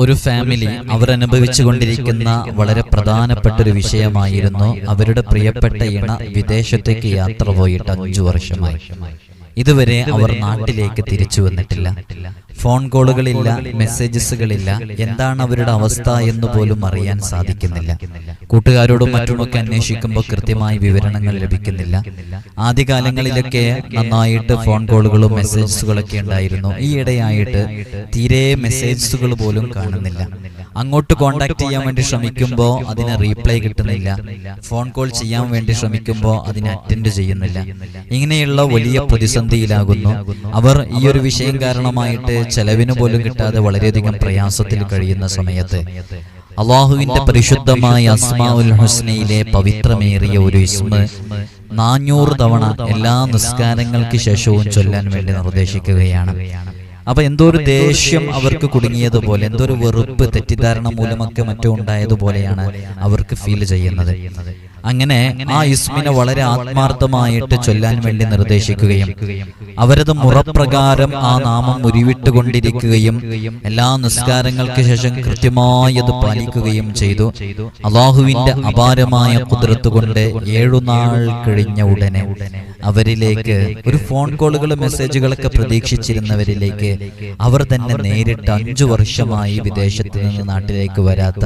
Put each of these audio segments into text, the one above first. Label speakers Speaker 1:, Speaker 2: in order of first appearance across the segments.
Speaker 1: ഒരു ഫാമിലി അവർ അനുഭവിച്ചു കൊണ്ടിരിക്കുന്ന വളരെ പ്രധാനപ്പെട്ട ഒരു വിഷയമായിരുന്നു അവരുടെ പ്രിയപ്പെട്ട ഇണ വിദേശത്തേക്ക് യാത്ര പോയിട്ട് 5 വർഷമായി. ഇതുവരെ അവർ നാട്ടിലേക്ക് തിരിച്ചു വന്നിട്ടില്ല. ഫോൺ കോളുകളില്ല, മെസ്സേജസുകളില്ല. എന്താണ് അവരുടെ അവസ്ഥ എന്ന് പോലും അറിയാൻ സാധിക്കുന്നില്ല. കൂട്ടുകാരോടും മറ്റുമൊക്കെ അന്വേഷിക്കുമ്പോൾ കൃത്യമായ വിവരണങ്ങൾ ലഭിക്കുന്നില്ല. ആദ്യകാലങ്ങളിലൊക്കെ നന്നായിട്ട് ഫോൺ കോളുകളും മെസ്സേജസുകളൊക്കെ ഉണ്ടായിരുന്നു. ഈ ഇടയായിട്ട് തീരെ മെസ്സേജസുകൾ പോലും കാണുന്നില്ല. അങ്ങോട്ട് കോണ്ടാക്ട് ചെയ്യാൻ വേണ്ടി ശ്രമിക്കുമ്പോൾ അതിന് റീപ്ലൈ കിട്ടുന്നില്ല. ഫോൺ കോൾ ചെയ്യാൻ വേണ്ടി ശ്രമിക്കുമ്പോൾ അതിന് അറ്റൻഡ് ചെയ്യുന്നില്ല. ഇങ്ങനെയുള്ള വലിയ പ്രതിസന്ധിയിലാകുന്നു അവർ. ഈ ഒരു വിഷയം കാരണമായിട്ട് ചെലവിന് പോലും കിട്ടാതെ വളരെയധികം പ്രയാസത്തിൽ കഴിയുന്ന സമയത്ത് അള്ളാഹുവിന്റെ പരിശുദ്ധമായ അസ്മാഉൽ ഹുസ്നയിലെ പവിത്രമേറിയ ഒരു ഇസ്മ 400 തവണ എല്ലാ നിസ്കാരങ്ങൾക്ക് ശേഷവും ചൊല്ലാൻ വേണ്ടി നിർദ്ദേശിക്കുകയാണ്. അപ്പൊ എന്തോ ഒരു ദേഷ്യം അവർക്ക് കുടുങ്ങിയതുപോലെ, എന്തോ ഒരു വെറുപ്പ്, തെറ്റിദ്ധാരണ മൂലമൊക്കെ മറ്റോ ഉണ്ടായതുപോലെയാണ് അവർക്ക് ഫീൽ ചെയ്യുന്നത്. അങ്ങനെ ആ ഇസ്മിനെ വളരെ ആത്മാർത്ഥമായിട്ട് ചൊല്ലാൻ വേണ്ടി നിർദ്ദേശിക്കുകയും അവരത് മുറപ്രകാരം ആ നാമം ഉരുവിട്ടുകൊണ്ടിരിക്കുകയും എല്ലാ നിസ്കാരങ്ങൾക്ക് ശേഷം കൃത്യമായി അത് പാലിക്കുകയും ചെയ്തു. അള്ളാഹുവിന്റെ അപാരമായ ഖുദ്റത്ത് കൊണ്ട് 7 നാൾ കഴിഞ്ഞ ഉടനെ അവരിലേക്ക് ഒരു ഫോൺ കോളുകൾ, മെസ്സേജുകളൊക്കെ പ്രതീക്ഷിച്ചിരുന്നവരിലേക്ക് അവർ തന്നെ നേരിട്ട് 5 വർഷമായി വിദേശത്ത് നിന്ന് നാട്ടിലേക്ക് വരാത്ത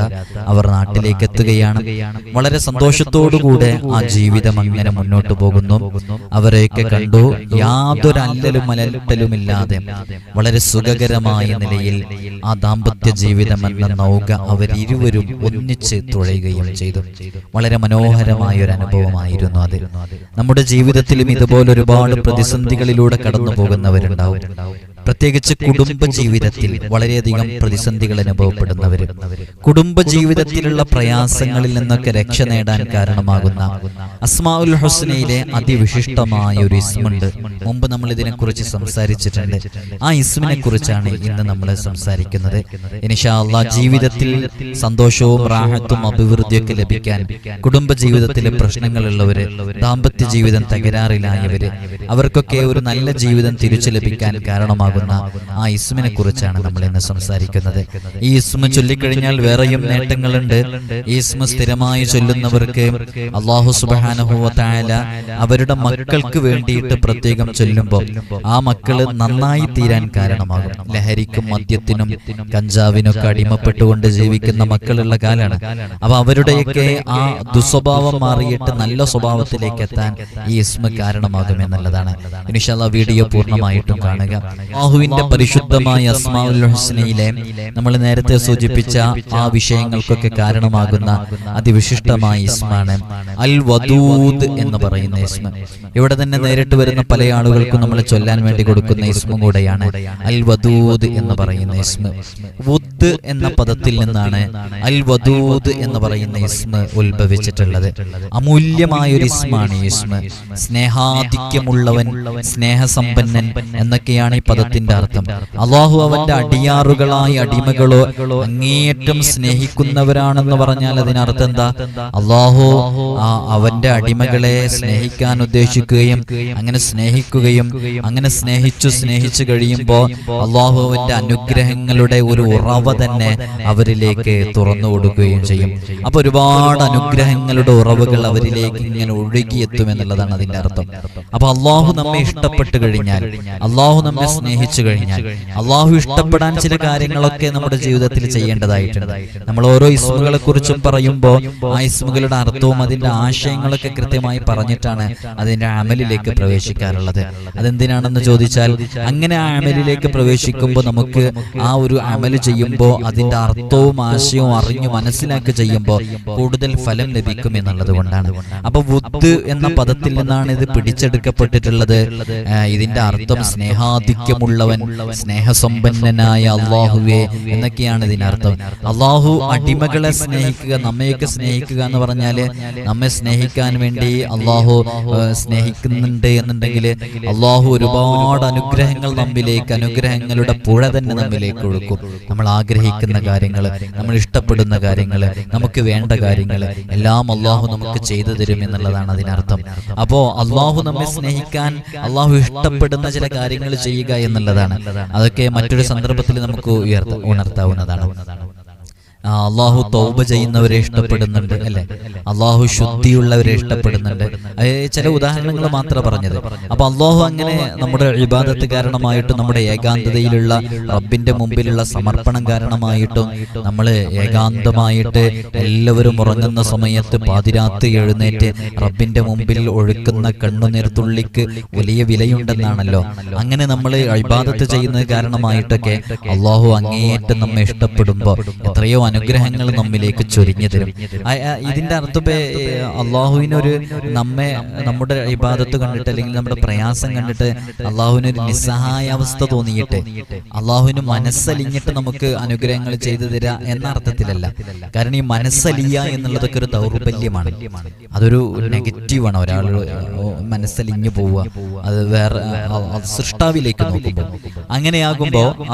Speaker 1: അവർ നാട്ടിലേക്ക് എത്തുകയാണ്. വളരെ സന്തോഷത്തോടുകൂടെ ആ ജീവിതം അങ്ങനെ മുന്നോട്ട് പോകുന്നു. അവരെയൊക്കെ കണ്ടു. യാതൊരു അല്ലലും അലട്ടലുമില്ലാതെ വളരെ സുഖകരമായ നിലയിൽ ആ ദാമ്പത്യ ജീവിതം എന്ന നൗക അവരിരുവരും ഒന്നിച്ച് തുഴയുകയും ചെയ്തു. വളരെ മനോഹരമായ ഒരു അനുഭവമായിരുന്നു അത്. നമ്മുടെ ജീവിതത്തിലും ഇതുപോലെ ഒരുപാട് പ്രതിസന്ധികളിലൂടെ കടന്നു പോകുന്നവരുണ്ടാവും. പ്രത്യേകിച്ച് കുടുംബ ജീവിതത്തിൽ വളരെയധികം പ്രതിസന്ധികൾ അനുഭവപ്പെടുന്നവര്, കുടുംബ ജീവിതത്തിലുള്ള പ്രയാസങ്ങളിൽ നിന്നൊക്കെ രക്ഷ നേടാൻ കാരണമാകുന്ന അസ്മാഉൽ ഹുസ്നയിലെ അതിവിശിഷ്ടമായ ഒരു ഇസ്മുണ്ട്. മുമ്പ് നമ്മൾ ഇതിനെക്കുറിച്ച് സംസാരിച്ചിട്ടുണ്ട്. ആ ഇസ്മിനെ കുറിച്ചാണ് ഇന്ന് നമ്മൾ സംസാരിക്കുന്നത്. ഇൻഷാ അല്ലാഹ് ജീവിതത്തിൽ സന്തോഷവും റാഹത്തും അഭിവൃദ്ധിയൊക്കെ ലഭിക്കാൻ, കുടുംബ ജീവിതത്തിലെ പ്രശ്നങ്ങളുള്ളവര്, ദാമ്പത്യ ജീവിതം തകരാറിലായവര്, അവർക്കൊക്കെ ഒരു നല്ല ജീവിതം തിരിച്ചു ലഭിക്കാൻ കാരണമാകും ആ ഇസ്മിനെ കുറിച്ചാണ് നമ്മൾ ഇന്ന് സംസാരിക്കുന്നത്. ഈ ഇസ്മ ചൊല്ലിക്കഴിഞ്ഞാൽ വേറെയും നേട്ടങ്ങളുണ്ട്. ഈ ഇസ്മ സ്ഥിരമായി ചൊല്ലുന്നവർക്ക് അല്ലാഹു സുബ്ഹാനഹു വ തആല അവരുടെ മക്കൾക്ക് വേണ്ടിയിട്ട് പ്രത്യേകം ചൊല്ലുമ്പോൾ ആ മക്കള് നന്നായി തീരാൻ കാരണമാകും. ലഹരിക്കും മദ്യത്തിനും കഞ്ചാവിനൊക്കെ അടിമപ്പെട്ടുകൊണ്ട് ജീവിക്കുന്ന മക്കളുള്ള കാലാണ്. അപ്പൊ അവരുടെയൊക്കെ ആ ദുസ്വഭാവം മാറിയിട്ട് നല്ല സ്വഭാവത്തിലേക്ക് എത്താൻ ഈ ഇസ്മ കാരണമാകുമെന്നുള്ളതാണ്. ഇൻഷാ അല്ലാഹ് വീഡിയോ പൂർണ്ണമായിട്ടും കാണുക. അല്ലാഹുവിന്റെ പരിശുദ്ധമായ അസ്മാഉൽ ഹുസ്നയിലെ നമ്മൾ നേരത്തെ സൂചിപ്പിച്ച ആ വിഷയങ്ങൾക്കൊക്കെ കാരണമാകുന്ന അതിവിശിഷ്ടമായ ഇസ്മാണ് അൽ വദൂദ് എന്ന് പറയുന്ന ഇസ്മ. ഇവിടെ തന്നെ നേരിട്ട് വരുന്ന പല ആളുകൾക്കും നമ്മൾ ചൊല്ലാൻ വേണ്ടി കൊടുക്കുന്ന ഇസ്മും കൂടെയാണ് അൽ വദൂദ് എന്ന് പറയുന്ന ഇസ്മ. വുദ് എന്ന പദത്തിൽ നിന്നാണ് അൽ വദൂദ് എന്ന് പറയുന്ന ഇസ്മ ഉത്ഭവിച്ചിട്ടുള്ളത്. അമൂല്യമായ ഒരു ഇസ്മാണ് ഈ ഇസ്മ. സ്നേഹാധിക്യമുള്ളവൻ, സ്നേഹസമ്പന്നൻ എന്നൊക്കെയാണ് ഈ പദത്തിന്റെ അർത്ഥം. അള്ളാഹു അവന്റെ അടിയാറുകളായ അടിമകളോ അങ്ങേയറ്റം സ്നേഹിക്കുന്നവരാണെന്ന് പറഞ്ഞാൽ അതിനർത്ഥം എന്താ? അള്ളാഹു അവന്റെ അടിമകളെ സ്നേഹിക്കാൻ ഉദ്ദേശിക്കുകയും അങ്ങനെ സ്നേഹിക്കുകയും അങ്ങനെ സ്നേഹിച്ചു കഴിയുമ്പോൾ അള്ളാഹു അവന്റെ അനുഗ്രഹങ്ങളുടെ ഒരു ഉറവ തന്നെ അവരിലേക്ക് തുറന്നു കൊടുക്കുകയും ചെയ്യും. അപ്പൊ ഒരുപാട് അനുഗ്രഹങ്ങളുടെ ഉറവുകൾ അവരിലേക്ക് ഇങ്ങനെ ഒഴുകിയെത്തുമെന്നുള്ളതാണ് അതിന്റെ അർത്ഥം. അപ്പൊ അള്ളാഹു നമ്മെ ഇഷ്ടപ്പെട്ടു കഴിഞ്ഞാൽ, അള്ളാഹു നമ്മെ സ്നേഹിച്ചു കഴിഞ്ഞാൽ, അള്ളാഹു ഇഷ്ടപ്പെടാൻ ചില കാര്യങ്ങളൊക്കെ നമ്മുടെ ജീവിതത്തിൽ ചെയ്യേണ്ടതായിട്ടുണ്ട്. നമ്മൾ ഓരോ ഇസ്മുകളെ കുറിച്ചും പറയുമ്പോൾ ആ ഇസ്മുകളുടെ അർത്ഥവും അതിന്റെ ആശയങ്ങളൊക്കെ കൃത്യമായി പറഞ്ഞിട്ടാണ് അതിന്റെ അമലിലേക്ക് പ്രവേശിക്കാറുള്ളത്. അതെന്തിനാണെന്ന് ചോദിച്ചാൽ, അങ്ങനെ ആ അമലിലേക്ക് പ്രവേശിക്കുമ്പോൾ നമുക്ക് ആ ഒരു അമല് ചെയ്യുമ്പോൾ അതിന്റെ അർത്ഥവും ആശയവും അറിഞ്ഞു മനസ്സിലാക്കി ചെയ്യുമ്പോൾ കൂടുതൽ ഫലം ലഭിക്കും എന്നുള്ളത് കൊണ്ടാണ്. അപ്പൊ വുദ് എന്ന പദത്തിൽ നിന്നാണ് ഇത് പിടിച്ചെടുക്കപ്പെട്ടിട്ടുള്ളത്. ഇതിന്റെ അർത്ഥം സ്നേഹാധിക്യമുള്ളവൻ, സ്നേഹസമ്പന്നനായ അള്ളാഹുവേ എന്നൊക്കെയാണ് ഇതിനർത്ഥം. അള്ളാഹു അടിമകളെ സ്നേഹിക്കുക, നമ്മയൊക്കെ സ്നേഹിക്കുക എന്ന് പറഞ്ഞാല് നമ്മെ സ്നേഹിക്കാൻ വേണ്ടി അള്ളാഹു സ്നേഹിക്കുന്നുണ്ട് എന്നുണ്ടെങ്കിൽ അള്ളാഹു ഒരുപാട് അനുഗ്രഹങ്ങൾ നമ്മിലേക്ക്, അനുഗ്രഹങ്ങളുടെ പുഴ തന്നെ നമ്മിലേക്ക് ഒഴുക്കും. നമ്മൾ ആഗ്രഹിക്കുന്ന കാര്യങ്ങൾ, നമ്മൾ ഇഷ്ടപ്പെടുന്ന കാര്യങ്ങൾ, നമുക്ക് വേണ്ട കാര്യങ്ങൾ എല്ലാം അള്ളാഹു നമുക്ക് ചെയ്തു തരും എന്നുള്ളതാണ് അതിനർത്ഥം. അപ്പോ അള്ളാഹു നമ്മെ സ്നേഹിക്കാൻ, അള്ളാഹു ഇഷ്ടപ്പെടുന്ന ചില കാര്യങ്ങൾ ചെയ്യുക എന്നുള്ളതാണ്. അതൊക്കെ മറ്റൊരു സന്ദർഭത്തിൽ നമുക്ക് ഉണർത്താവുന്നതാണ്. അള്ളാഹു തൗബ ചെയ്യുന്നവരെ ഇഷ്ടപ്പെടുന്നുണ്ട് അല്ലെ, അള്ളാഹു ശുദ്ധിയുള്ളവരെ ഇഷ്ടപ്പെടുന്നുണ്ട്. ചില ഉദാഹരണങ്ങൾ മാത്രം പറഞ്ഞത്. അപ്പൊ അള്ളാഹു അങ്ങനെ നമ്മുടെ ഇബാദത്ത് കാരണമായിട്ടും നമ്മുടെ ഏകാന്തതയിലുള്ള റബ്ബിന്റെ മുമ്പിലുള്ള സമർപ്പണം കാരണമായിട്ടും നമ്മൾ ഏകാന്തമായിട്ട് എല്ലാവരും ഉറങ്ങുന്ന സമയത്ത് പാതിരാത്രി എഴുന്നേറ്റ് റബ്ബിന്റെ മുമ്പിൽ ഒഴുക്കുന്ന കണ്ണുനീർത്തുള്ളിക്ക് വലിയ വിലയുണ്ടെന്നാണല്ലോ. അങ്ങനെ നമ്മൾ ഇബാദത്ത് ചെയ്യുന്നത് കാരണമായിട്ടൊക്കെ അള്ളാഹു അങ്ങേയറ്റം നമ്മെ ഇഷ്ടപ്പെടുമ്പോൾ എത്രയോ അനുഗ്രഹങ്ങൾ നമ്മിലേക്ക് ചൊരിഞ്ഞു തരും. ഇതിന്റെ അർത്ഥം അള്ളാഹുവിനൊരു നമ്മുടെ ഇബാദത്ത് കണ്ടിട്ട് അല്ലെങ്കിൽ നമ്മുടെ പ്രയാസം കണ്ടിട്ട് അള്ളാഹുവിനൊരു നിസ്സഹായാവസ്ഥ തോന്നിയിട്ട് അള്ളാഹുവിന് മനസ്സലിഞ്ഞിട്ട് നമുക്ക് അനുഗ്രഹങ്ങൾ ചെയ്തു തരാ എന്ന അർത്ഥത്തിലല്ല. കാരണം ഈ മനസ്സലിയ എന്നുള്ളതൊക്കെ ഒരു ദൗർബല്യമാണ്, അതൊരു നെഗറ്റീവാണ്. ഒരാൾ മനസ്സലിഞ്ഞു പോവുക, അത് വേറെ സൃഷ്ടാവിലേക്ക് നോക്കുമ്പോൾ അങ്ങനെയാകുമ്പോൾ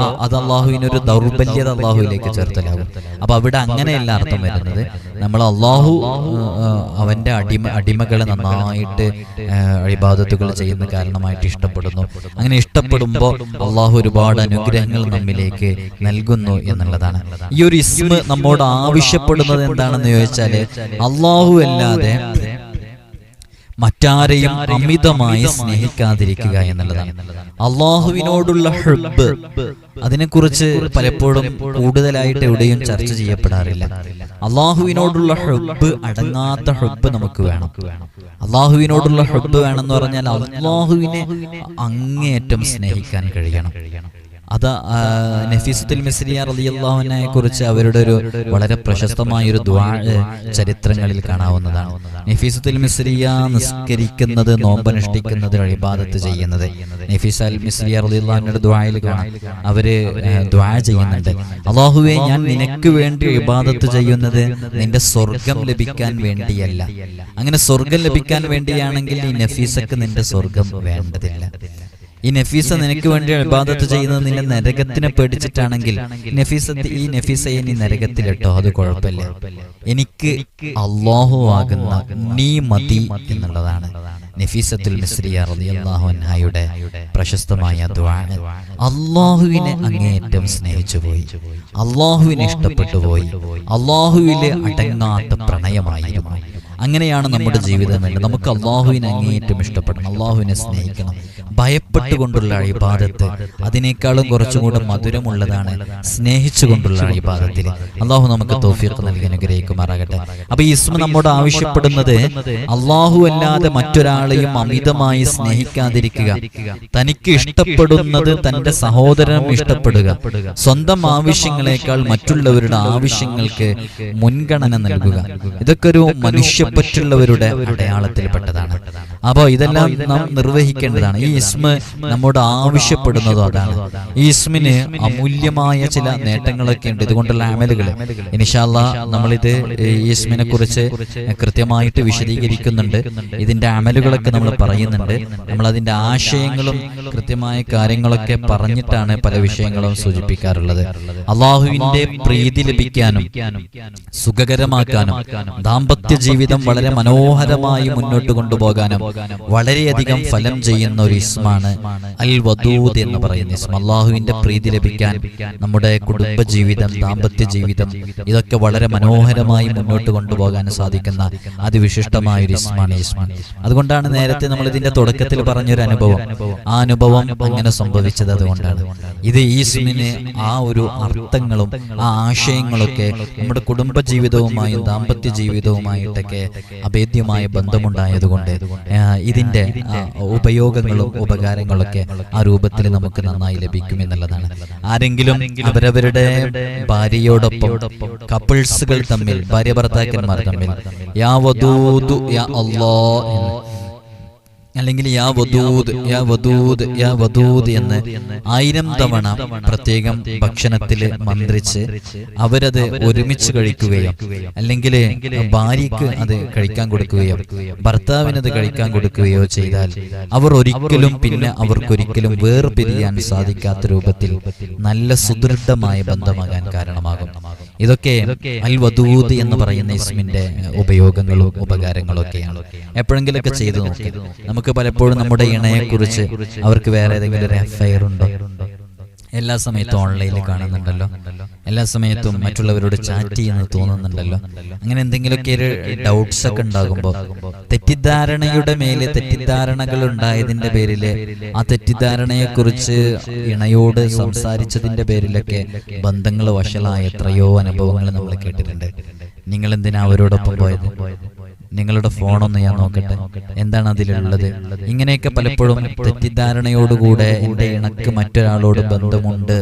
Speaker 1: അത് അള്ളാഹുവിനൊരു ദൗർബല്യത അള്ളാഹുവിലേക്ക് ചേർത്തലാകും. അപ്പൊ അവിടെ അങ്ങനെയല്ല അർത്ഥം വരുന്നത്. നമ്മൾ അള്ളാഹു അവന്റെ അടിമകളെ നന്നായിട്ട് ഇബാദത്തുകൾ ചെയ്യുന്ന കാരണമായിട്ട് ഇഷ്ടപ്പെടുന്നു. അങ്ങനെ ഇഷ്ടപ്പെടുമ്പോൾ അള്ളാഹു ഒരുപാട് അനുഗ്രഹങ്ങൾ നമ്മിലേക്ക് നൽകുന്നു എന്നുള്ളതാണ്. ഈ ഒരു ഇസ്മ നമ്മോട് ആവശ്യപ്പെടുന്നത് എന്താണെന്ന് ചോദിച്ചാല് അള്ളാഹു അല്ലാതെ മറ്റാരെയും അമിതമായി സ്നേഹിക്കാതിരിക്കുക എന്നുള്ളതാണ്. അള്ളാഹുവിനോടുള്ള ഹുബ്ബ്, അതിനെക്കുറിച്ച് പലപ്പോഴും കൂടുതലായിട്ട് എവിടെയും ചർച്ച ചെയ്യപ്പെടാറില്ല. അള്ളാഹുവിനോടുള്ള ഹുബ്ബ്, അടങ്ങാത്ത ഹുബ്ബ് നമുക്ക് വേണം. അള്ളാഹുവിനോടുള്ള ഹുബ്ബ് വേണമെന്ന് പറഞ്ഞാൽ അള്ളാഹുവിനെ അങ്ങേയറ്റം സ്നേഹിക്കാൻ കഴിയണം. അത് നഫീസത്തുൽ മിസ്രിയ റളിയല്ലാഹു അൻഹയെ കുറിച്ച് അവരുടെ ഒരു വളരെ പ്രശസ്തമായൊരു ദുആ ചരിത്രങ്ങളിൽ കാണാവുന്നതാണ്. നഫീസത്തുൽ മിസ്രിയ നിസ്കരിക്കുന്നത്, നോമ്പനുഷ്ഠിക്കുന്നത്, ഇബാദത്ത് ചെയ്യുന്നത്. നഫീസത്തുൽ മിസ്രിയ റളിയല്ലാഹു അൻഹയുടെ ദുആയിൽ കാണാം, അവര് ദുആ ചെയ്യുന്നുണ്ട്, അല്ലാഹുവേ ഞാൻ നിനക്ക് വേണ്ടി ഇബാദത്ത് ചെയ്യുന്നത് നിന്റെ സ്വർഗം ലഭിക്കാൻ വേണ്ടിയല്ല. അങ്ങനെ സ്വർഗം ലഭിക്കാൻ വേണ്ടിയാണെങ്കിൽ ഈ നഫീസക്ക് നിന്റെ സ്വർഗം വേണ്ടതില്ല. ഈ നഫീസ നിനക്ക് വേണ്ടി ഇബാദത്ത് ചെയ്യുന്നത് നിന്റെ നരകത്തിനെ പേടിച്ചിട്ടാണെങ്കിൽ ഈ നഫീസയെ നീ നരകത്തിലിട്ടോ, അത് കുഴപ്പമില്ല. എനിക്ക് അല്ലാഹു ആകുന്ന നീ മതി എന്നുള്ളതാണ് നഫീസത്തുൽ മിസ്രിയ റളിയല്ലാഹു അൻഹയുടെ പ്രശസ്തമായ ദുആ. അല്ലാഹുവിനെ അങ്ങേയറ്റം സ്നേഹിച്ചു പോയി, അല്ലാഹുവിനെ ഇഷ്ടപ്പെട്ടു പോയി, അല്ലാഹുവിലെ അടങ്ങാത്ത പ്രണയമായിരുന്നു. അങ്ങനെയാണ് നമ്മുടെ ജീവിതം വേണ്ടത്. നമുക്ക് അള്ളാഹുവിനെ അങ്ങേയറ്റം ഇഷ്ടപ്പെടണം, അള്ളാഹുവിനെ സ്നേഹിക്കണം. ഭയപ്പെട്ടുകൊണ്ടുള്ള ഇബാദത്ത് അതിനേക്കാളും കുറച്ചും കൂടെ മധുരമുള്ളതാണ് സ്നേഹിച്ചുകൊണ്ടുള്ള ഇബാദത്തിൽ. അള്ളാഹു നമുക്ക് തൗഫീഖ് നൽകി അനുഗ്രഹിക്കുമാറാകട്ടെ. അപ്പൊ ഈ ഇസ്മ നമ്മോട് ആവശ്യപ്പെടുന്നത് അള്ളാഹു അല്ലാതെ മറ്റൊരാളെയും അമിതമായി സ്നേഹിക്കാതിരിക്കുക, തനിക്ക് ഇഷ്ടപ്പെടുന്നത് തന്റെ സഹോദരനും ഇഷ്ടപ്പെടുക, സ്വന്തം ആവശ്യങ്ങളെക്കാൾ മറ്റുള്ളവരുടെ ആവശ്യങ്ങൾക്ക് മുൻഗണന നൽകുക. ഇതൊക്കെ ഒരു മനുഷ്യപ്പറ്റുള്ളവരുടെ അടയാളത്തിൽപ്പെട്ടതാണ്. അപ്പൊ ഇതെല്ലാം നാം നിർവഹിക്കേണ്ടതാണ്. ഈ ഇസ്മ നമ്മോട് ആവശ്യപ്പെടുന്നതും അതാണ്. ഈ ഇസ്മിന് അമൂല്യമായ ചില നേട്ടങ്ങളൊക്കെ ഉണ്ട്, ഇതുകൊണ്ടുള്ള അമലുകൾ. ഇൻഷാ അല്ലാഹ് നമ്മളിത് ഈ ഇസ്മിനെ കുറിച്ച് കൃത്യമായിട്ട് വിശദീകരിക്കുന്നുണ്ട്. ഇതിന്റെ അമലുകളൊക്കെ നമ്മൾ പറയുന്നുണ്ട്. നമ്മൾ അതിന്റെ ആശയങ്ങളും കൃത്യമായ കാര്യങ്ങളൊക്കെ പറഞ്ഞിട്ടാണ് പല വിഷയങ്ങളും സൂചിപ്പിക്കാറുള്ളത്. അള്ളാഹുവിന്റെ പ്രീതി ലഭിക്കാനും സുഖകരമാക്കാനും ദാമ്പത്യ ജീവിതം വളരെ മനോഹരമായി മുന്നോട്ട് കൊണ്ടുപോകാനും വളരെയധികം ഫലം ചെയ്യുന്ന ഒരു ഇസ്മാണ് അൽ വദൂദ് എന്ന് പറയുന്ന ഇസ്മ. അള്ളാഹുവിന്റെ പ്രീതി ലഭിക്കാൻ നമ്മുടെ കുടുംബ ജീവിതം, ദാമ്പത്യ ജീവിതം, ഇതൊക്കെ വളരെ മനോഹരമായി മുന്നോട്ട് കൊണ്ടുപോകാൻ സാധിക്കുന്ന അതിവിശിഷ്ടമായ ഒരു ഇസ്മാണ് ഇസ്മ. അതുകൊണ്ടാണ് നേരത്തെ നമ്മൾ ഇതിന്റെ തുടക്കത്തിൽ പറഞ്ഞൊരു അനുഭവം, ആ അനുഭവം അങ്ങനെ സംഭവിച്ചത് അതുകൊണ്ടാണ്. ഇത് ഈ ഇസ്മിന് ആ ഒരു അർത്ഥങ്ങളും ആ ആശയങ്ങളൊക്കെ നമ്മുടെ കുടുംബ ജീവിതവുമായും ദാമ്പത്യ ജീവിതവുമായിട്ടൊക്കെ അഭേദ്യമായ ബന്ധമുണ്ടായതുകൊണ്ട് ഇതിന്റെ ഉപയോഗങ്ങളും ഉപകാരങ്ങളൊക്കെ ആ രൂപത്തിൽ നമുക്ക് നന്നായി ലഭിക്കും എന്നുള്ളതാണ്. ആരെങ്കിലും അവരവരുടെ ഭാര്യയോടൊപ്പം കപ്പിൾസുകൾ തമ്മിൽ, ഭാര്യ ഭർത്താക്കന്മാർ തമ്മിൽ യാ വദൂദ് യാ അല്ലാഹ് അല്ലെങ്കിൽ യാ വദൂദ് യാ വദൂദ് യാ വദൂദ് എന്ന് 1000 തവണ പ്രത്യേകം ഭക്ഷണത്തിൽ മന്ത്രിച്ച് അവരത് ഒരുമിച്ച് കഴിക്കുകയോ അല്ലെങ്കിൽ ഭാര്യയ്ക്ക് അത് കഴിക്കാൻ കൊടുക്കുകയോ ഭർത്താവിനത് കഴിക്കാൻ കൊടുക്കുകയോ ചെയ്താൽ അവർ ഒരിക്കലും പിന്നെ അവർക്കൊരിക്കലും വേർപിരിയാൻ സാധിക്കാത്ത രൂപത്തിൽ നല്ല സുദൃഢമായ ബന്ധമാകാൻ കാരണമാകും. ഇതൊക്കെ അൽ വദൂദ് എന്ന് പറയുന്ന ഇസ്മിന്റെ ഉപയോഗങ്ങളും ഉപകാരങ്ങളും ഒക്കെയാണ്. എപ്പോഴെങ്കിലൊക്കെ ചെയ്തു നോക്കി. നമുക്ക് പലപ്പോഴും നമ്മുടെ ഇണയെക്കുറിച്ച് അവർക്ക് വേറെ ഏതെങ്കിലും ഒരു അഫയർ ഉണ്ടോ? എല്ലാ സമയത്തും ഓൺലൈനിൽ കാണുന്നുണ്ടല്ലോ, എല്ലാ സമയത്തും മറ്റുള്ളവരോട് ചാറ്റ് ചെയ്യുന്നത് തോന്നുന്നുണ്ടല്ലോ. അങ്ങനെ എന്തെങ്കിലുമൊക്കെ ഒരു ഡൗട്ട്സ് ഒക്കെ ഉണ്ടാകുമ്പോൾ തെറ്റിദ്ധാരണയുടെ മേലെ തെറ്റിദ്ധാരണകൾ ഉണ്ടായതിന്റെ പേരില് ആ തെറ്റിദ്ധാരണയെക്കുറിച്ച് ഇണയോട് സംസാരിച്ചതിന്റെ പേരിലൊക്കെ ബന്ധങ്ങൾ വഷളായ എത്രയോ അനുഭവങ്ങൾ നമ്മൾ കേട്ടിട്ടുണ്ട്. നിങ്ങൾ എന്തിനാ അവരോടൊപ്പം പോയത്? നിങ്ങളുടെ ഫോണൊന്ന് ഞാൻ നോക്കട്ടെ, എന്താണ് അതിലുള്ളത്? ഇങ്ങനെയൊക്കെ പലപ്പോഴും തെറ്റിദ്ധാരണയോടുകൂടെ എൻ്റെ ഇണക്ക് മറ്റൊരാളോട് ബന്ധമുണ്ട്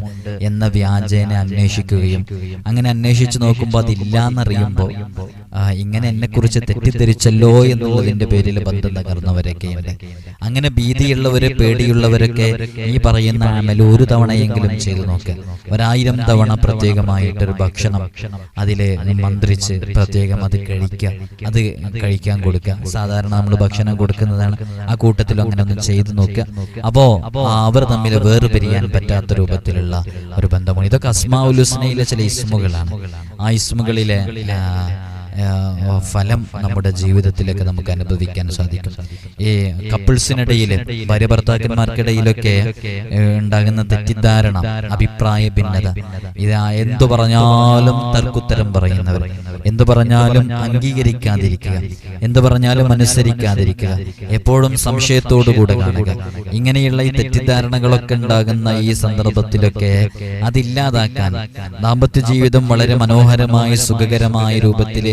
Speaker 1: എന്ന വ്യാജേന അന്വേഷിക്കുകയും അങ്ങനെ അന്വേഷിച്ചു നോക്കുമ്പോൾ അതില്ലാന്നറിയുമ്പോൾ ഇങ്ങനെ എന്നെക്കുറിച്ച് തെറ്റിദ്ധരിച്ചല്ലോ എന്നുള്ളതിന്റെ പേരിൽ ബന്ധം തകർന്നവരൊക്കെയുണ്ട്. അങ്ങനെ ഭീതിയുള്ളവര്, പേടിയുള്ളവരൊക്കെ ഈ പറയുന്ന അമൽ ഒരു തവണയെങ്കിലും ചെയ്തു നോക്കുക. 1000 തവണ പ്രത്യേകമായിട്ടൊരു ഭക്ഷണം അതില് മന്ത്രിച്ച് പ്രത്യേകം അത് കഴിക്കുക, അത് കഴിക്കാൻ കൊടുക്കുക. സാധാരണ നമ്മൾ ഭക്ഷണം കൊടുക്കുന്നതാണ്, ആ കൂട്ടത്തിൽ അങ്ങനെ ഒന്ന് ചെയ്തു നോക്കുക. അപ്പോ അവർ തമ്മിൽ വേർപിരിയാൻ പറ്റാത്ത രൂപത്തിലുള്ള ഒരു ബന്ധമാണ്. ഇതൊക്കെ അസ്മാഉൽ ഹുസ്നയിലെ ചില ഇസ്മുകളാണ്. ആ ഇസ്മുകളിലെ ഫലം നമ്മുടെ ജീവിതത്തിലേക്ക് നമുക്ക് അനുഭവിക്കാൻ സാധിക്കും. ഈ കപ്പിൾസിനിടയിൽ, ഭാര്യ ഭർത്താക്കന്മാർക്കിടയിലൊക്കെ ഉണ്ടാകുന്ന തെറ്റിദ്ധാരണ, അഭിപ്രായ ഭിന്നത, ഇത് എന്തു പറഞ്ഞാലും തർക്കുത്തരം പറയുന്നവർ, എന്തു പറഞ്ഞാലും അംഗീകരിക്കാതിരിക്കുക, എന്തു പറഞ്ഞാലും അനുസരിക്കാതിരിക്കുക, എപ്പോഴും സംശയത്തോടുകൂടെ കാണുക, ഇങ്ങനെയുള്ള ഈ തെറ്റിദ്ധാരണകളൊക്കെ ഉണ്ടാകുന്ന ഈ സന്ദർഭത്തിലൊക്കെ അതില്ലാതാക്കാൻ ദാമ്പത്യ ജീവിതം വളരെ മനോഹരമായ സുഖകരമായ രൂപത്തിൽ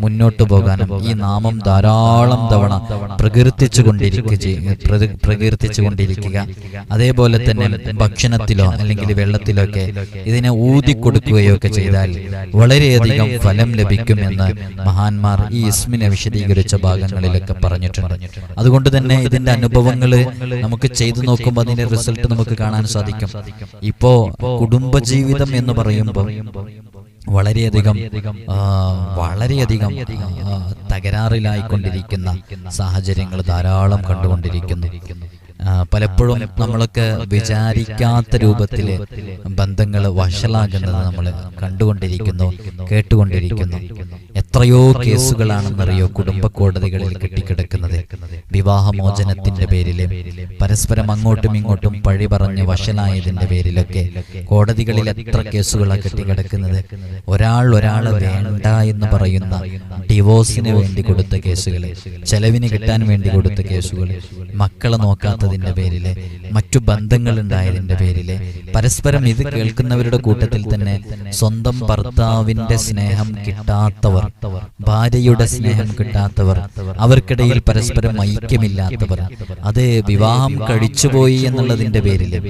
Speaker 1: മുന്നോട്ടു പോകാനും ഈ നാമം ധാരാളം തവണ പ്രകീർത്തിച്ചുകൊണ്ടിരിക്കുക. അതേപോലെ തന്നെ ഭക്ഷണത്തിലോ അല്ലെങ്കിൽ വെള്ളത്തിലോ ഒക്കെ ഇതിനെ ഊതിക്കൊടുക്കുകയോ ഒക്കെ ചെയ്താൽ വളരെയധികം ഫലം ലഭിക്കുമെന്ന് മഹാന്മാർ ഈ ഇസ്മിനെ വിശദീകരിച്ച ഭാഗങ്ങളിലൊക്കെ പറഞ്ഞിട്ടുണ്ട്. അതുകൊണ്ട് തന്നെ ഇതിന്റെ അനുഭവങ്ങൾ നമുക്ക് ചെയ്തു നോക്കുമ്പോൾ അതിന്റെ റിസൾട്ട് നമുക്ക് കാണാൻ സാധിക്കും. ഇപ്പോ കുടുംബജീവിതം എന്ന് പറയുമ്പോൾ വളരെയധികം തകരാറിലായിക്കൊണ്ടിരിക്കുന്ന സാഹചര്യങ്ങൾ ധാരാളം കണ്ടുകൊണ്ടിരിക്കുന്നു. പലപ്പോഴും നമ്മളൊക്കെ വിചാരിക്കാത്ത രൂപത്തിൽ ബന്ധങ്ങൾ വഷളാകുന്നത് നമ്മൾ കണ്ടുകൊണ്ടിരിക്കുന്നു, കേട്ടുകൊണ്ടിരിക്കുന്നു. എത്രയോ കേസുകളാണെന്നറിയോ കുടുംബ കോടതികളിൽ കെട്ടിക്കിടക്കുന്നത്. വിവാഹമോചനത്തിന്റെ പേരില് പരസ്പരം അങ്ങോട്ടും ഇങ്ങോട്ടും പഴി പറഞ്ഞ് വഷളായതിന്റെ പേരിലൊക്കെ കോടതികളിൽ എത്ര കേസുകളാണ് കെട്ടിക്കിടക്കുന്നത്. ഒരാളെ വേണ്ട എന്ന് പറയുന്ന ഡിവോഴ്സിന് വേണ്ടി കൊടുത്ത കേസുകൾ, ചെലവിന് കിട്ടാൻ വേണ്ടി കൊടുത്ത കേസുകൾ, മക്കളെ നോക്കാത്തതിന്റെ പേരില്, മറ്റു ബന്ധങ്ങൾ ഉണ്ടായതിന്റെ പേരില്, പരസ്പരം ഇത് കേൾക്കുന്നവരുടെ കൂട്ടത്തിൽ തന്നെ സ്വന്തം ഭർത്താവിന്റെ സ്നേഹം കിട്ടാത്തവർ, ഭാര്യയുടെ സ്നേഹം കിട്ടാത്തവർ, അവർക്കിടയിൽ പരസ്പരം ഐക്യമില്ലാത്തവർ, അത് വിവാഹം കഴിച്ചുപോയി എന്നുള്ളതിന്റെ പേരില്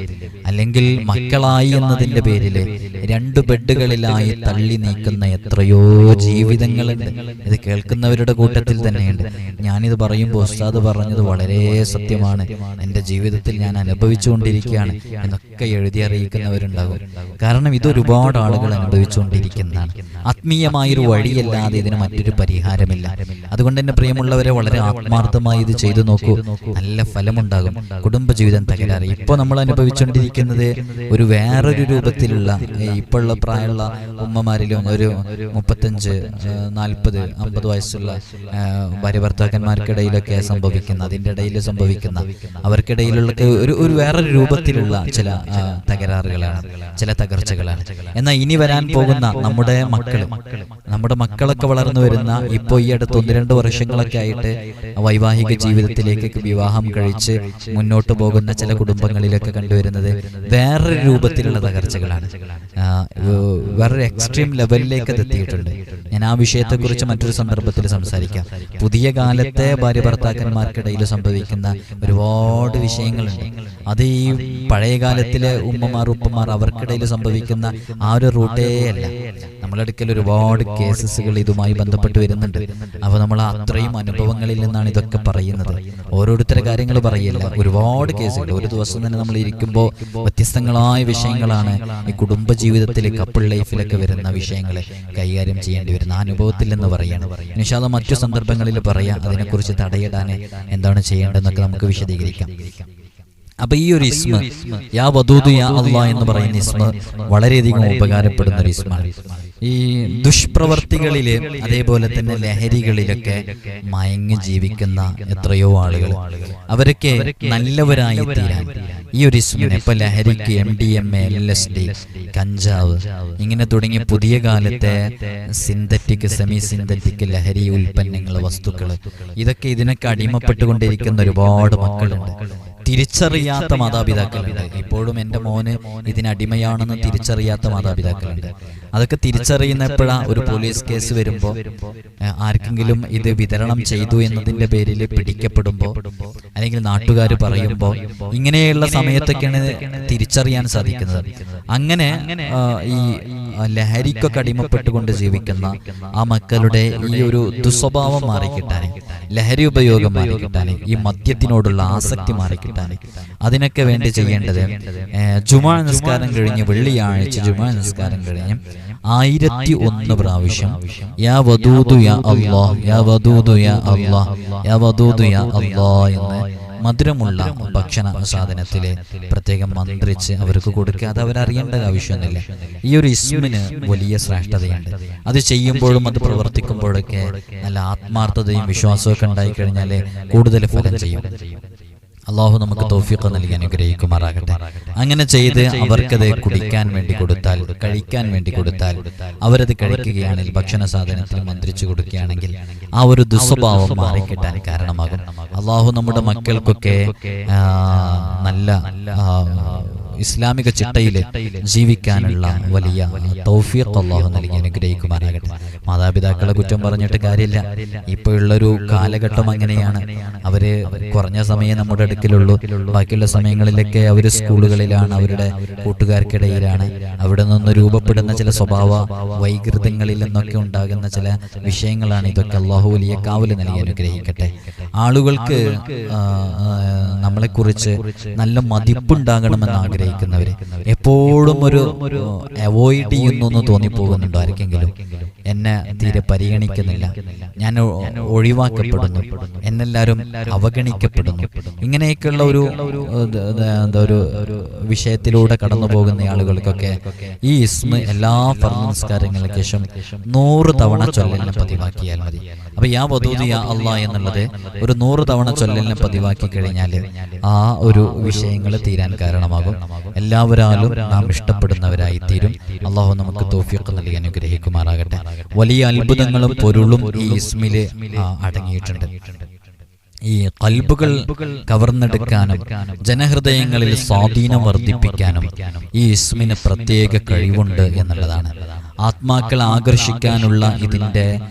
Speaker 1: അല്ലെങ്കിൽ മക്കളായി എന്നതിന്റെ പേരില് 2 ബെഡുകളിലായി തള്ളി നീക്കുന്ന എത്രയോ ജീവിതങ്ങളുണ്ട്. ഇത് കേൾക്കുന്നവരുടെ കൂട്ടത്തിൽ തന്നെയുണ്ട്. ഞാനിത് പറയുമ്പോൾ ഉസ്താദ് പറഞ്ഞത് വളരെ സത്യമാണ്, എൻ്റെ ജീവിതത്തിൽ ഞാൻ അനുഭവിച്ചുകൊണ്ടിരിക്കുകയാണ് എന്നൊക്കെ എഴുതി അറിയിക്കുന്നവരുണ്ടാകും. കാരണം ഇതൊരുപാട് ആളുകൾ അനുഭവിച്ചുകൊണ്ടിരിക്കുന്നതാണ്. ആത്മീയമായൊരു വഴിയല്ലാതെ ഇതിന് മറ്റൊരു പരിഹാരമില്ല. അതുകൊണ്ട് തന്നെ പ്രിയമുള്ളവരെ, വളരെ ആത്മാർത്ഥമായി ഇത് ചെയ്തു നോക്കൂ, നല്ല ഫലമുണ്ടാകും. കുടുംബജീവിതം തകരാറ് ഇപ്പോൾ നമ്മൾ അനുഭവിച്ചുകൊണ്ടിരിക്കുന്നത് ഒരു വേറൊരു രൂപത്തിലുള്ള, ഇപ്പോഴുള്ള പ്രായമുള്ള ഉമ്മമാരിലും ഒരു 35, 40, 50 വയസ്സുള്ള ഭാര്യ ഭർത്താക്കന്മാർക്കിടയിലൊക്കെ സംഭവിക്കുന്ന, അതിൻ്റെ ഇടയിൽ സംഭവിക്കുന്ന, അവർക്കിടയിലുള്ള ഒരു വേറൊരു രൂപത്തിലുള്ള ചില തകരാറുകളാണ്, ചില തകർച്ചകളാണ്. എന്നാൽ ഇനി വരാൻ പോകുന്ന നമ്മുടെ മക്കളൊക്കെ വളർന്നു വരുന്ന, ഇപ്പോൾ ഈ അടുത്ത് 1-2 വർഷങ്ങളൊക്കെ ആയിട്ട് വൈവാഹിക ജീവിതത്തിലേക്ക് വിവാഹം കഴിച്ച് മുന്നോട്ട് പോകുന്ന ചില കുടുംബങ്ങളിലൊക്കെ കണ്ടുവരുന്നത് വേറൊരു രൂപത്തിലുള്ള തകർച്ചകളാണ്. വേറൊരു എക്സ്ട്രീം ലെവലിലേക്ക് അത് എത്തിയിട്ടുണ്ട്. ഞാൻ ആ വിഷയത്തെക്കുറിച്ച് മറ്റൊരു സന്ദർഭത്തിൽ സംസാരിക്കാം. പുതിയ കാലത്തെ ഭാര്യ ഭർത്താക്കന്മാർക്കിടയിൽ സംഭവിക്കുന്ന ഒരുപാട് വിഷയങ്ങളുണ്ട്. അത് ഈ പഴയ കാലത്തിലെ ഉപ്പമാർ അവർക്കിടയിൽ സംഭവിക്കുന്ന ആ ഒരു റൂട്ടേ അല്ല. നമ്മളെടുക്കൽ ഒരുപാട് കേസസുകൾ ഇതുമായി ബന്ധപ്പെട്ട് വരുന്നുണ്ട്. അപ്പോൾ നമ്മൾ അത്രയും അനുഭവങ്ങളിൽ നിന്നാണ് ഇതൊക്കെ പറയുന്നത്. ഓരോരുത്തരുടെ കാര്യങ്ങൾ പറയില്ല, ഒരുപാട് കേസുകൾ. ഒരു ദിവസം തന്നെ നമ്മൾ ഇരിക്കുമ്പോൾ വ്യത്യസ്തങ്ങളായ വിഷയങ്ങളാണ് ഈ കുടുംബജീവിതത്തിൽ, കപ്പിൾ ലൈഫിലൊക്കെ വരുന്ന വിഷയങ്ങളെ കൈകാര്യം ചെയ്യേണ്ടി വരുന്ന അനുഭവത്തിൽ എന്ന് പറയാണ്. ഇൻഷാ അല്ലാഹ് മറ്റു സന്ദർഭങ്ങളിൽ പറയാം, അതിനെക്കുറിച്ച് തടയിടാൻ എന്താണ് ചെയ്യേണ്ടതെന്നൊക്കെ നമുക്ക് വിശദീകരിക്കാം. അപ്പൊ ഈ ഒരു ഇസ്മ, യാ വദൂദ് യാ അല്ലാഹ് എന്ന് പറയുന്ന ഇസ്മ വളരെയധികം ഉപകാരപ്പെടുന്ന ഒരു ഇസ്മാണ്. ഈ ദുഷ്പ്രവർത്തികളില്, അതേപോലെ തന്നെ ലഹരികളിലൊക്കെ മയങ്ങി ജീവിക്കുന്ന എത്രയോ ആളുകൾ, അവരൊക്കെ നല്ലവരായി തീരാൻ, ഈ ഒരു ഇസ്മിനെ ഇപ്പൊ ലഹരിക്ക് MDMA, LSD, കഞ്ചാവ് ഇങ്ങനെ തുടങ്ങിയ പുതിയ കാലത്തെ സിന്തറ്റിക്, സെമി സിന്തറ്റിക് ലഹരി ഉൽപ്പന്നങ്ങൾ, വസ്തുക്കൾ, ഇതിനൊക്കെ അടിമപ്പെട്ടുകൊണ്ടിരിക്കുന്ന ഒരുപാട് മക്കളുണ്ട്. തിരിച്ചറിയാത്ത മാതാപിതാക്കളുണ്ട്. ഇപ്പോഴും എൻ്റെ മോന് ഇതിനടിമയാണെന്ന് തിരിച്ചറിയാത്ത മാതാപിതാക്കളുണ്ട്. അതൊക്കെ തിരിച്ചറിയുന്നപ്പോഴാ ഒരു പോലീസ് കേസ് വരുമ്പോൾ, ആർക്കെങ്കിലും ഇത് വിതരണം ചെയ്തു എന്നതിൻ്റെ പേരിൽ പിടിക്കപ്പെടുമ്പോൾ, അല്ലെങ്കിൽ നാട്ടുകാർ പറയുമ്പോൾ, ഇങ്ങനെയുള്ള സമയത്തൊക്കെയാണ് തിരിച്ചറിയാൻ സാധിക്കുന്നത്. അങ്ങനെ ഈ ലഹരിക്കൊക്കെ അടിമപ്പെട്ടുകൊണ്ട് ജീവിക്കുന്ന ആ മക്കളുടെ ഈ ഒരു ദുസ്വഭാവം മാറിക്കിട്ടാൻ, ലഹരി ഉപയോഗം മാറിക്കിട്ടാൻ, ഈ മദ്യത്തിനോടുള്ള ആസക്തി മാറിക്കിട്ടാൻ, അതിനൊക്കെ വേണ്ടി ചെയ്യേണ്ടത് ജുമാ നിസ്കാരം കഴിഞ്ഞ്, വെള്ളിയാഴ്ച ജുമാ നിസ്കാരം കഴിഞ്ഞ് 1001 പ്രാവശ്യം യാ വദൂദു യാ അല്ലാഹ്, യാ വദൂദു യാ അല്ലാഹ്, യാ വദൂദു യാ അല്ലാഹ് എന്ന് മധുരമുള്ള ഭക്ഷണ സാധനത്തിൽ പ്രത്യേകം മന്ത്രിച്ച് അവർക്ക് കൊടുക്കുക. അത് അവരറിയേണ്ട ആവശ്യമൊന്നുമില്ല. ഈ ഒരു ഇസ്മിന് വലിയ ശ്രേഷ്ഠതയുണ്ട്. അത് ചെയ്യുമ്പോഴും അത് പ്രവർത്തിക്കുമ്പോഴൊക്കെ നല്ല ആത്മാർത്ഥതയും വിശ്വാസമൊക്കെ ഉണ്ടായിക്കഴിഞ്ഞാൽ കൂടുതൽ ഫലം ചെയ്യും. അള്ളാഹു നമുക്ക് തൗഫീഖ് നൽകി അനുഗ്രഹിക്കുമാറാകട്ടെ. അങ്ങനെ ചെയ്ത് അവർക്കത് കുടിക്കാൻ വേണ്ടി കൊടുത്താൽ, കഴിക്കാൻ വേണ്ടി കൊടുത്താൽ, അവരത് കഴിക്കുകയാണെങ്കിൽ, ഭക്ഷണ സാധനത്തിൽ മന്ത്രിച്ചു കൊടുക്കുകയാണെങ്കിൽ ആ ഒരു ദുസ്വഭാവം മാറിക്കിട്ടാൻ കാരണമാകും. അള്ളാഹു നമ്മുടെ മക്കൾക്കൊക്കെ നല്ല ഇസ്ലാമിക ചിട്ടയിൽ ജീവിക്കാനുള്ള വലിയ തൗഫീഖ് അല്ലാഹു നൽകി അനുഗ്രഹിക്കുമാറാകട്ടെ. മാതാപിതാക്കളെ കുറ്റം പറഞ്ഞിട്ട് കാര്യമില്ല. ഇപ്പോഴുള്ളൊരു കാലഘട്ടം അങ്ങനെയാണ്. അവര് കുറഞ്ഞ സമയം നമ്മുടെ അടുക്കലുള്ളൂ. ബാക്കിയുള്ള സമയങ്ങളിലൊക്കെ അവർ സ്കൂളുകളിലാണ്, അവരുടെ കൂട്ടുകാർക്കിടയിലാണ്. അവിടെ നിന്ന് രൂപപ്പെടുന്ന ചില സ്വഭാവ വൈകൃതങ്ങളിൽ നിന്നൊക്കെ ഉണ്ടാകുന്ന ചില വിഷയങ്ങളാണ് ഇതൊക്കെ. അല്ലാഹു വലിയ കാവല് നൽകി അനുഗ്രഹിക്കട്ടെ. ആളുകൾക്ക് നമ്മളെക്കുറിച്ച് നല്ല മതിപ്പുണ്ടാകണമെന്ന് ആഗ്രഹിക്കുന്നവര് എപ്പോഴും ഒരു അവോയ്ഡ് ചെയ്യുന്നു എന്ന് തോന്നിപ്പോകുന്നുണ്ടോ ആർക്കെങ്കിലും? എന്നെ തീരെ പരിഗണിക്കുന്നില്ല, ഞാൻ ഒഴിവാക്കപ്പെടുന്നു, എന്നെല്ലാവരും അവഗണിക്കപ്പെടുന്നു, ഇങ്ങനെയൊക്കെയുള്ള ഒരു വിഷയത്തിലൂടെ കടന്നു പോകുന്ന ആളുകൾക്കൊക്കെ ഈ ഇസ്മ എല്ലാ ഫർദ് നിസ്കാരങ്ങൾക്ക് ശേഷം 100 തവണ ചൊല്ലലിനെ പതിവാക്കിയാൽ മതി. അപ്പൊ യാ വദൂദു യാ അല്ലാഹ് എന്നുള്ളത് ഒരു 100 തവണ ചൊല്ലലിനെ പതിവാക്കി കഴിഞ്ഞാൽ ആ ഒരു വിഷയങ്ങൾ തീരാൻ കാരണമാകും. എല്ലാവരാലും നാം ഇഷ്ടപ്പെടുന്നവരായി തീരും. അള്ളാഹു നമുക്ക് തൗഫീഖ് നൽകി അനുഗ്രഹിക്കുമാറാകട്ടെ. വലിയ അത്ഭുതങ്ങളും പൊരുളും ഈ ഇസ്മില് അടങ്ങിയിട്ടുണ്ട്. ഈ ഖൽബുകൾ കവർന്നെടുക്കാനും ജനഹൃദയങ്ങളിൽ സ്വാധീനം വർദ്ധിപ്പിക്കാനും ഈ ഇസ്മിന് പ്രത്യേക കഴിവുണ്ട് എന്നുള്ളതാണ്. ആത്മാക്കൾ ആകർഷിക്കാനുള്ള ഇതിന്റെ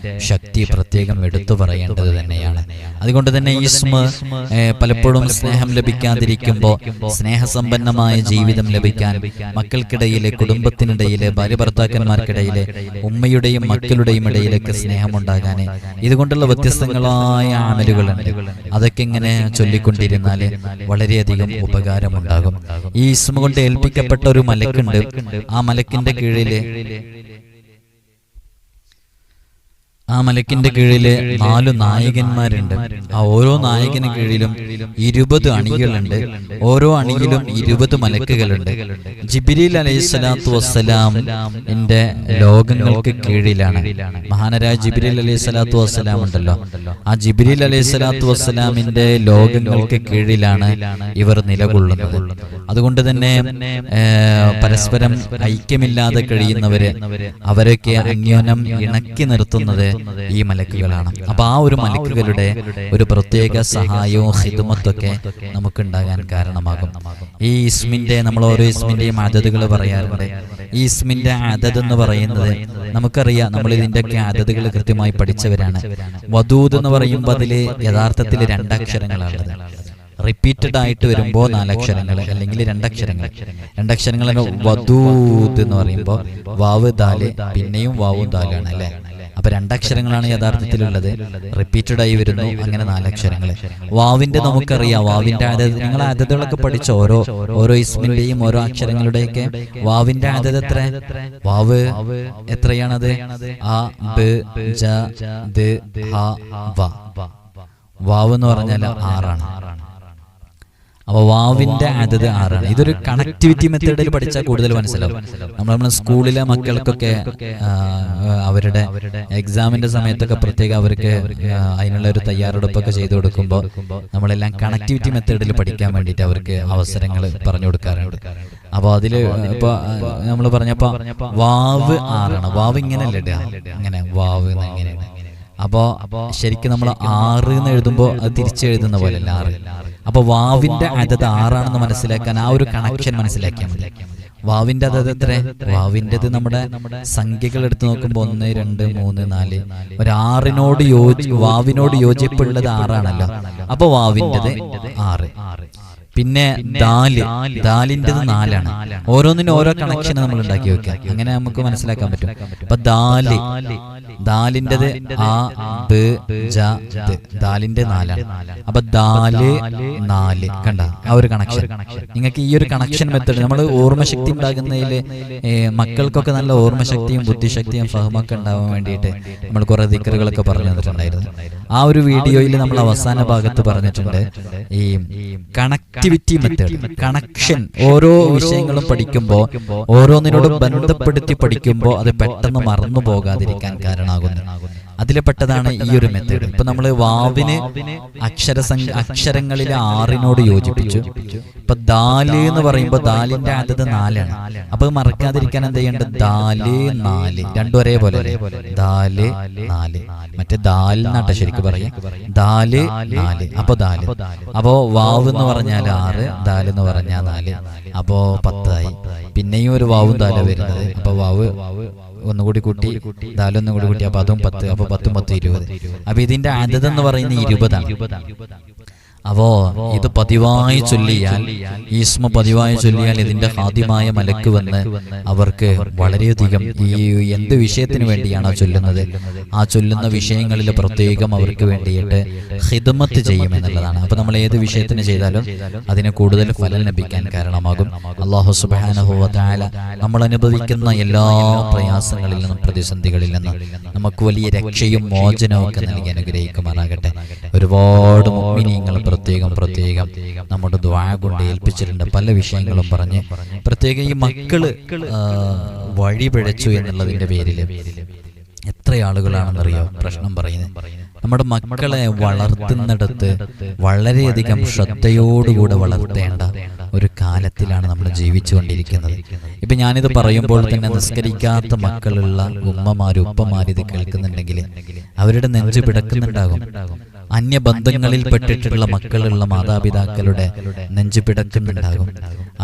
Speaker 1: ശക്തി പ്രത്യേകം എടുത്തു പറയേണ്ടത് തന്നെയാണ്. അതുകൊണ്ട് തന്നെ ഇസ്മ പലപ്പോഴും സ്നേഹം ലഭിക്കാതിരിക്കുമ്പോൾ സ്നേഹസമ്പന്നമായ ജീവിതം ലഭിക്കാൻ, മക്കൾക്കിടയിലെ, കുടുംബത്തിനിടയിലെ, ഭാര്യ ഭർത്താക്കന്മാർക്കിടയിലെ, ഉമ്മയുടെയും മക്കളുടെയും ഇടയിലൊക്കെ സ്നേഹമുണ്ടാകാൻ ഇതുകൊണ്ടുള്ള വ്യത്യസ്തങ്ങളായ അമലുകളുണ്ട്. അതൊക്കെ ഇങ്ങനെ ചൊല്ലിക്കൊണ്ടിരുന്നാൽ വളരെയധികം ഉപകാരമുണ്ടാകും. ഈ ഇസ്മ കൊണ്ട് ഏൽപ്പിക്കപ്പെട്ട ഒരു മലക്കുണ്ട്. ആ മലക്കിന്റെ കീഴില് 4 നായകന്മാരുണ്ട്. ആ ഓരോ നായകന് കീഴിലും 20 അണികളുണ്ട്. ഓരോ അണിയിലും 20 മലക്കുകളുണ്ട്. ജിബ്രീൽ അലൈഹിസ്സലാത്തു വസ്സലാം എന്റെ ലോകങ്ങൾക്ക് കീഴിലാണ്. മഹാനരായ ജിബ്രീൽ അലൈഹിസ്സലാത്തു വസ്സലാം ഉണ്ടല്ലോ, ആ ജിബ്രീൽ അലൈഹിസ്സലാത്തു വസ്സലാമിന്റെ ലോകങ്ങൾക്ക് കീഴിലാണ് ഇവർ നിലകൊള്ളുന്നത്. അതുകൊണ്ട് തന്നെ പരസ്പരം ഐക്യമില്ലാതെ കഴിയുന്നവര്, അവരൊക്കെ അന്യോന്യം ഇണക്കി നിർത്തുന്നത് ഈ മലക്കുകളാണ്. അപ്പൊ ആ ഒരു മലക്കുകളുടെ ഒരു പ്രത്യേക സഹായവും ഖിദ്മത്തൊക്കെ നമുക്കുണ്ടാകാൻ കാരണമാകും. ഈ ഇസ്മിന്റെ, നമ്മൾ ഓരോ ഇസ്മിന്റെയും അദദുകൾ പറയാറുണ്ട്. ഈ ഇസ്മിന്റെ അദദ് എന്ന് പറയുന്നത് നമുക്കറിയാം, നമ്മൾ ഇതിന്റെയൊക്കെ അദദുകൾ കൃത്യമായി പഠിച്ചവരാണ്. വദൂദ് എന്ന് പറയുമ്പോൾ അതിൽ യഥാർത്ഥത്തിൽ 2 അക്ഷരങ്ങളാണുള്ളത്. റിപ്പീറ്റഡ് ആയിട്ട് വരുമ്പോൾ 4 അക്ഷരങ്ങൾ അല്ലെങ്കിൽ 2 അക്ഷരങ്ങൾ. 2 അക്ഷരങ്ങൾ വദൂദ് എന്ന് പറയുമ്പോൾ വാവ് ദാല്, പിന്നെയും വാവും ദാലാണ് അല്ലെ. അപ്പൊ 2 അക്ഷരങ്ങളാണ് യഥാർത്ഥത്തിലുള്ളത്. റിപ്പീറ്റഡ് ആയി വരുന്നു, അങ്ങനെ 4 അക്ഷരങ്ങൾ. വാവിന്റെ നമുക്കറിയാം, വാവിന്റെ അദദ് നിങ്ങൾ അദദുകളൊക്കെ പഠിച്ച ഓരോ ഇസ്മിന്റെയും ഓരോ അക്ഷരങ്ങളുടെയൊക്കെ വാവിന്റെ അദദ് എത്ര? വാവ് എത്രയാണത്? ആ ബ ജ ദ ഹ വ. വാവ് എന്ന് പറഞ്ഞാൽ 6 ആണ്. അപ്പോൾ വാവിന്റെ അതത് 6 ഇതൊരു കണക്ടിവിറ്റി മെത്തേഡിൽ പഠിച്ചാൽ കൂടുതൽ മനസ്സിലാവും. നമ്മുടെ സ്കൂളിലെ മക്കൾക്കൊക്കെ അവരുടെ എക്സാമിന്റെ സമയത്തൊക്കെ പ്രത്യേകം അവർക്ക് അതിനുള്ള ഒരു തയ്യാറെടുപ്പൊക്കെ ചെയ്തു കൊടുക്കുമ്പോൾ നമ്മളെല്ലാം കണക്ടിവിറ്റി മെത്തേഡിൽ പഠിക്കാൻ വേണ്ടിയിട്ട് അവർക്ക് അവസരങ്ങൾ പറഞ്ഞു കൊടുക്കാറുണ്ട്. അപ്പോൾ അതിൽ ഇപ്പൊ നമ്മൾ പറഞ്ഞപ്പോ വാവ് 6 വാവ് ഇങ്ങനെയല്ലേ ഇടുക, അങ്ങനെ വാവ് എങ്ങനെയാണ്. അപ്പോ ശരിക്കും നമ്മൾ 6 എന്ന് എഴുതുമ്പോൾ അത് തിരിച്ചെഴുതുന്ന പോലെ അല്ല 6. അപ്പൊ വാവിന്റെ അതത് 6 മനസ്സിലാക്കാൻ ആ ഒരു കണക്ഷൻ മനസ്സിലാക്കിയാൽ മതി. വാവിന്റെ അതത് എത്ര? വാവിൻ്റെത് നമ്മുടെ സംഖ്യകൾ എടുത്ത് നോക്കുമ്പോൾ 1, 2, 3, 4 ഒരു 6നോട് വാവിനോട് യോജിപ്പുള്ളത് 6 അപ്പൊ വാവിൻ്റെത് 6. പിന്നെ ദാലിൻ്റെത് 4. ഓരോന്നിനും ഓരോ കണക്ഷൻ നമ്മൾ ഉണ്ടാക്കി വെക്കുക, അങ്ങനെ നമുക്ക് മനസ്സിലാക്കാൻ പറ്റും. അപ്പൊ ദാലിൻ്റെത് ആ ബ ജ ദ, ദാലിന്റെ 4. അപ്പൊ 4 കണ്ട ആ ഒരു കണക്ഷൻ. നിങ്ങൾക്ക് ഈ ഒരു കണക്ഷൻ മെത്തേഡ് നമ്മൾ ഓർമ്മശക്തി ഉണ്ടാകുന്നതിൽ മക്കൾക്കൊക്കെ നല്ല ഓർമ്മശക്തിയും ബുദ്ധിശക്തിയും ഫഹമൊക്കെ ഉണ്ടാവാൻ വേണ്ടിയിട്ട് നമ്മൾ കുറെ ദിക്റുകളൊക്കെ പറഞ്ഞു തന്നിട്ടുണ്ടായിരുന്നു. ആ ഒരു വീഡിയോയിൽ നമ്മൾ അവസാന ഭാഗത്ത് പറഞ്ഞിട്ടുണ്ട് ഈ കണക്ടിവിറ്റി മെത്തേഡ്, കണക്ഷൻ. ഓരോ വിഷയങ്ങളും പഠിക്കുമ്പോൾ ഓരോന്നിനോടും ബന്ധപ്പെടുത്തി പഠിക്കുമ്പോൾ അത് പെട്ടെന്ന് മറന്നു പോകാതിരിക്കാൻ കാരണമാകുന്നു. അതിൽ പെട്ടതാണ് ഈ ഒരു മെത്തേഡ്. ഇപ്പൊ നമ്മൾ വാവിന് അക്ഷരങ്ങളിലെ 6നോട് യോജിപ്പിച്ചു. ഇപ്പൊ ദാല് എന്ന് പറയുമ്പോൾ ദാലിന്റെ അതത് 4. അപ്പൊ മറക്കാതിരിക്കാൻ എന്ത് ചെയ്യേണ്ടത്? ദാല് 4 രണ്ടും ഒരേപോലെ, ദാല് 4. മറ്റേ ദാൽ എന്നാട്ട ശരിക്കും പറയാ, ദാല് 4. അപ്പൊ ദാല്. അപ്പോ വാവ് എന്ന് പറഞ്ഞാൽ 6, ദാല് എന്ന് പറഞ്ഞാൽ 4. അപ്പോ 10 പിന്നെയും ഒരു വാവും ദാല വരുന്നത്. അപ്പൊ വാവ് ഒന്നുകൂടി കൂട്ടി, ദാലൊന്നും കൂടി കൂട്ടി, അപ്പൊ അതും 10. അപ്പൊ 10 10 20. അപ്പൊ ഇതിന്റെ അതത് എന്ന് പറയുന്നത് 20. അപ്പോ ഇത് പതിവായി ചൊല്ലിയാൽ, ഈസ്മ പതിവായി ചൊല്ലിയാൽ ഇതിന്റെ ഹാദ്യമായ മലക്ക് വന്ന് അവർക്ക് വളരെയധികം ഈ എന്ത് വിഷയത്തിന് വേണ്ടിയാണോ ചൊല്ലുന്നത് ആ ചൊല്ലുന്ന വിഷയങ്ങളിൽ പ്രത്യേകം അവർക്ക് വേണ്ടിയിട്ട് ഖിദ്മത്ത് ചെയ്യുമെന്നുള്ളതാണ്. അപ്പൊ നമ്മൾ ഏത് വിഷയത്തിന് ചെയ്താലും അതിന് കൂടുതൽ ഫലം ലഭിക്കാൻ കാരണമാകും. അല്ലാഹു സുബ്ഹാനഹു വ തആല നമ്മൾ അനുഭവിക്കുന്ന എല്ലാ പ്രയാസങ്ങളിൽ നിന്നും പ്രതിസന്ധികളിൽ നിന്നും നമുക്ക് വലിയ രക്ഷയും മോചനവും ഒക്കെ നൽകി അനുഗ്രഹിക്കുമാറാകട്ടെ. ഒരുപാട് മുഅ്മിനീങ്ങൾ പ്രത്യേകം നമ്മുടെ ദുആ കൊണ്ട് ഏൽപ്പിച്ചിട്ടുണ്ട്. പല വിഷയങ്ങളും പറഞ്ഞ് പ്രത്യേകം ഈ മക്കള് വഴി പിഴച്ചു എന്നുള്ളതിന്റെ പേരിൽ എത്ര ആളുകളാണെന്നറിയോ പ്രശ്നം പറയുന്നത്. നമ്മുടെ മക്കളെ വളർത്തുന്നിടത്ത് വളരെയധികം ശ്രദ്ധയോടുകൂടെ വളർത്തേണ്ട ഒരു കാലത്തിലാണ് നമ്മൾ ജീവിച്ചുകൊണ്ടിരിക്കുന്നത്. ഇപ്പൊ ഞാനിത് പറയുമ്പോൾ തന്നെ നിസ്കരിക്കാത്ത മക്കളുള്ള ഉമ്മമാരും ഉപ്പമാരും ഇത് കേൾക്കുന്നുണ്ടെങ്കിൽ അവരുടെ നെഞ്ചു പിടക്കുന്നുണ്ടാകും. അന്യബന്ധങ്ങളിൽ പെട്ടിട്ടുള്ള മക്കളുള്ള മാതാപിതാക്കളുടെ നെഞ്ചു പിടക്കുന്നുണ്ടാകും.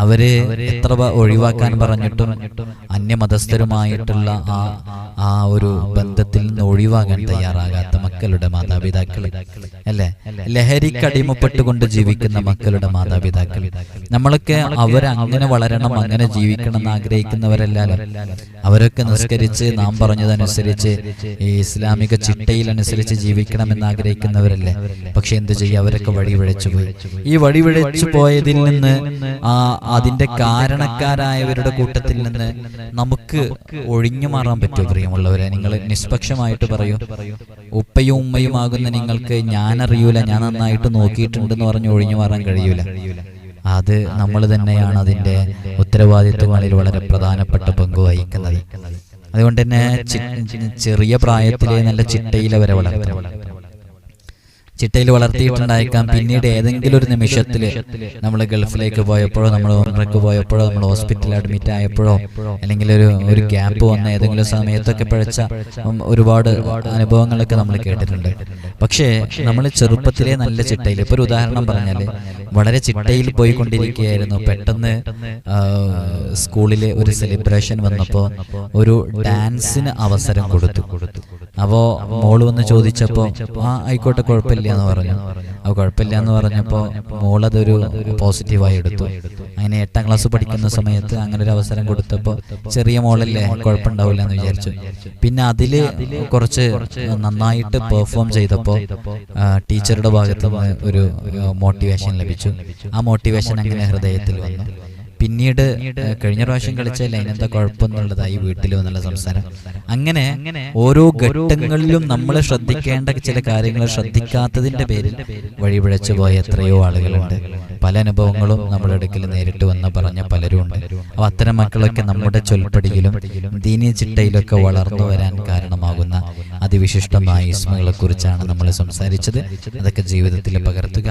Speaker 1: അവര് എത്ര ഒഴിവാക്കാൻ പറഞ്ഞിട്ടും അന്യമതസ്ഥരുമായിട്ടുള്ള ആ ഒരു ബന്ധത്തിൽ നിന്ന് ഒഴിവാകാൻ തയ്യാറാകാത്ത മക്കളുടെ മാതാപിതാക്കൾ അല്ലെ, ലഹരിക്ക് അടിമപ്പെട്ടുകൊണ്ട് ജീവിക്കുന്ന മക്കളുടെ മാതാപിതാക്കൾ. നമ്മളൊക്കെ അവരങ്ങനെ വളരണം, അങ്ങനെ ജീവിക്കണം എന്ന് ആഗ്രഹിക്കുന്നവരല്ലാലോ. അവരൊക്കെ നിസ്കരിച്ച് നാം പറഞ്ഞതനുസരിച്ച് ഈ ഇസ്ലാമിക ചിട്ടയിലനുസരിച്ച് ജീവിക്കണം എന്ന് ആഗ്രഹിക്കുന്നവരല്ലേ. പക്ഷെ എന്ത് ചെയ്യുക, അവരൊക്കെ വഴിപിഴച്ചു പോയി. ഈ വഴിപിഴച്ചു പോയതിൽ നിന്ന് അതിന്റെ കാരണക്കാരായവരുടെ കൂട്ടത്തിൽ നിന്ന് നമുക്ക് ഒഴിഞ്ഞു മാറാൻ പറ്റുമോ പ്രിയമുള്ളവരെ? നിങ്ങൾ നിഷ്പക്ഷമായിട്ട് പറയൂ. ഉപ്പയും ഉമ്മയും ആകുന്ന നിങ്ങൾക്ക് ഞാനറിയൂല, ഞാൻ നന്നായിട്ട് നോക്കിയിട്ടുണ്ടെന്ന് പറഞ്ഞ് ഒഴിഞ്ഞു മാറാൻ കഴിയൂല. അത് നമ്മൾ തന്നെയാണ് അതിന്റെ ഉത്തരവാദിത്വങ്ങളിൽ വളരെ പ്രധാനപ്പെട്ട പങ്ക് വഹിക്കുന്നത്. അതുകൊണ്ട് തന്നെ ചെറിയ പ്രായത്തിലെ നല്ല ചിട്ടയിൽ അവരെ വളർത്തണം. ചിട്ടയിൽ വളർത്തിയിട്ടുണ്ടായേക്കാം. പിന്നീട് ഏതെങ്കിലും ഒരു നിമിഷത്തിൽ നമ്മൾ ഗൾഫിലേക്ക് പോയപ്പോഴോ, നമ്മൾ ഉംറയ്ക്ക് പോയപ്പോഴോ, നമ്മൾ ഹോസ്പിറ്റലിൽ അഡ്മിറ്റ് ആയപ്പോഴോ, അല്ലെങ്കിൽ ഒരു ഗ്യാപ്പ് വന്ന ഏതെങ്കിലും സമയത്തൊക്കെ പിഴച്ച ഒരുപാട് അനുഭവങ്ങളൊക്കെ നമ്മൾ കേട്ടിട്ടുണ്ട്. പക്ഷേ നമ്മൾ ചെറുപ്പത്തിലെ നല്ല ചിട്ടയിൽ, ഇപ്പോൾ ഒരു ഉദാഹരണം പറഞ്ഞാൽ വളരെ ചിട്ടയിൽ പോയിക്കൊണ്ടിരിക്കുകയായിരുന്നു. പെട്ടെന്ന് സ്കൂളിൽ ഒരു സെലിബ്രേഷൻ വന്നപ്പോൾ ഒരു ഡാൻസിന് അവസരം കൊടുത്തു. അപ്പോൾ മോള് വന്ന് ചോദിച്ചപ്പോൾ ആയിക്കോട്ടെ കുഴപ്പമില്ല എന്ന് പറഞ്ഞു. അപ്പോൾ കുഴപ്പമില്ല എന്ന് പറഞ്ഞപ്പോൾ മോളതൊരു പോസിറ്റീവായി എടുത്തു. അങ്ങനെ 8ാം ക്ലാസ് പഠിക്കുന്ന സമയത്ത് അങ്ങനെ ഒരു അവസരം കൊടുത്തപ്പോൾ ചെറിയ മോളല്ലേ, കുഴപ്പമുണ്ടാവില്ല എന്ന് വിചാരിച്ചു. പിന്നെ അതിൽ കുറച്ച് നന്നായിട്ട് പെർഫോം ചെയ്തപ്പോൾ ടീച്ചറുടെ ഭാഗത്ത് നിന്ന് ഒരു മോട്ടിവേഷൻ ലഭിച്ചു. ആ മോട്ടിവേഷൻ അങ്ങനെ ഹൃദയത്തിൽ വന്നു. പിന്നീട് കഴിഞ്ഞ പ്രാവശ്യം കളിച്ചാൽ അതിനെന്താ കുഴപ്പമെന്നുള്ളതായി വീട്ടിലും എന്നുള്ള സംസാരം. അങ്ങനെ ഓരോ ഘട്ടങ്ങളിലും നമ്മൾ ശ്രദ്ധിക്കേണ്ട ചില കാര്യങ്ങൾ ശ്രദ്ധിക്കാത്തതിന്റെ പേരിൽ വഴിപിഴച്ചു പോയ എത്രയോ ആളുകളുണ്ട്. പല അനുഭവങ്ങളും നമ്മുടെ അടുക്കൽ നേരിട്ട് വന്ന് പറഞ്ഞ പലരും ഉണ്ട്. അപ്പൊ അത്തരം മക്കളൊക്കെ നമ്മുടെ ചൊൽപ്പടിയിലും ദീനി ചിട്ടയിലൊക്കെ വളർന്നു വരാൻ കാരണമാകുന്ന അതിവിശിഷ്ടമായ ഇസ്മുകളെ കുറിച്ചാണ് നമ്മൾ സംസാരിച്ചത്. അതൊക്കെ ജീവിതത്തിൽ പകർത്തുക.